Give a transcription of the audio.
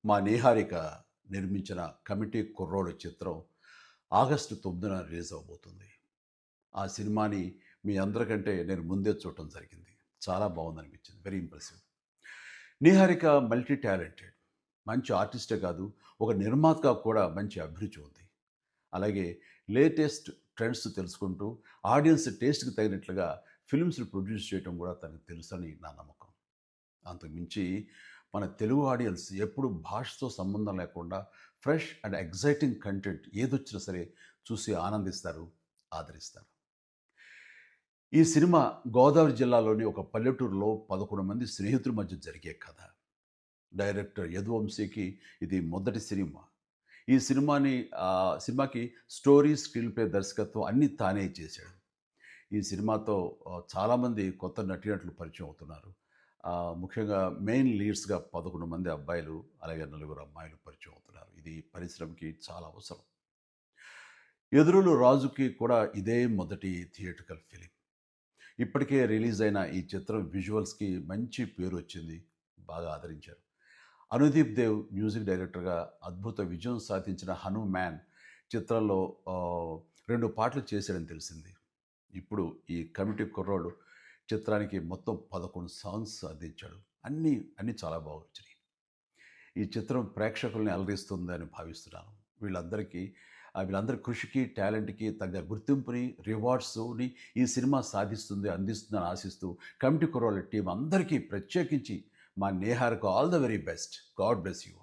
మా నీహారిక నిర్మించిన 'కమిటీ కుర్రోడు' చిత్రం ఆగస్టు 9న రిలీజ్ అవ్వబోతుంది. ఆ సినిమాని మీ అందరికంటే నేను ముందే చూడటం జరిగింది. చాలా బావుందనిపించింది. Very impressive. Niharika multi talented. మంచి ఆర్టిస్టే కాదు, ఒక నిర్మాతగా కూడా మంచి అభిరుచి ఉంది. అలాగే లేటెస్ట్ ట్రెండ్స్ తెలుసుకుంటూ, ఆడియన్స్ టేస్ట్‌కి తగినట్లుగా ఫిల్మ్స్‌ని ప్రొడ్యూస్ చేయటం కూడా తనకు తెలుసని నా నమ్మకం. అంతకు మించి మన తెలుగు ఆడియన్స్ ఎప్పుడు భాషతో సంబంధం లేకుండా ఫ్రెష్ అండ్ ఎక్సైటింగ్ కంటెంట్ ఏదొచ్చినా సరే చూసి ఆనందిస్తారు, ఆదరిస్తారు. ఈ సినిమా గోదావరి జిల్లాలోని ఒక పల్లెటూరులో 11 మంది స్నేహితుల మధ్య జరిగే కథ. డైరెక్టర్ యదువంశీకి ఇది మొదటి సినిమా. ఈ సినిమాకి స్టోరీ, స్క్రీన్ ప్లే, దర్శకత్వం అన్నీ తానే చేశాడు. ఈ సినిమాతో చాలామంది కొత్త నటీనటులు పరిచయం అవుతున్నారు. ముఖ్యంగా మెయిన్ లీడ్స్‌గా 11 మంది అబ్బాయిలు, అలాగే నలుగురు అమ్మాయిలు పరిచయం అవుతున్నారు. ఇది పరిశ్రమకి చాలా అవసరం. 'ఎదురులు రాజు'కి కూడా ఇదే మొదటి థియేట్రికల్ ఫిలిం. ఇప్పటికే రిలీజ్ అయిన ఈ చిత్రం విజువల్స్‌కి మంచి పేరొచ్చింది. బాగా ఆదరించారు. అనుదీప్ దేవ్ మ్యూజిక్ డైరెక్టర్‌గా అద్భుత విజయం సాధించిన 'హనుమాన్' చిత్రంలో 2 పాటలు చేశాడని తెలిసింది. ఇప్పుడు ఈ 'కమిటీ కుర్రోడు' చిత్రానికి మొత్తం 11 సాంగ్స్ అందించాడు. అన్నీ చాలా బాగా వచ్చినాయి. ఈ చిత్రం ప్రేక్షకుల్ని అలరిస్తుందని భావిస్తున్నాను. వీళ్ళందరి కృషికి, టాలెంట్‌కి తగ్గ గుర్తింపుని, రివార్డ్స్‌ని ఈ సినిమా సాధిస్తుంది, అందిస్తుందని ఆశిస్తూ 'కమిటీ కుర్రోళ్ళ' టీమ్ అందరికీ ప్రత్యేకించి మా నేహార్‌కు all the very best. God bless you.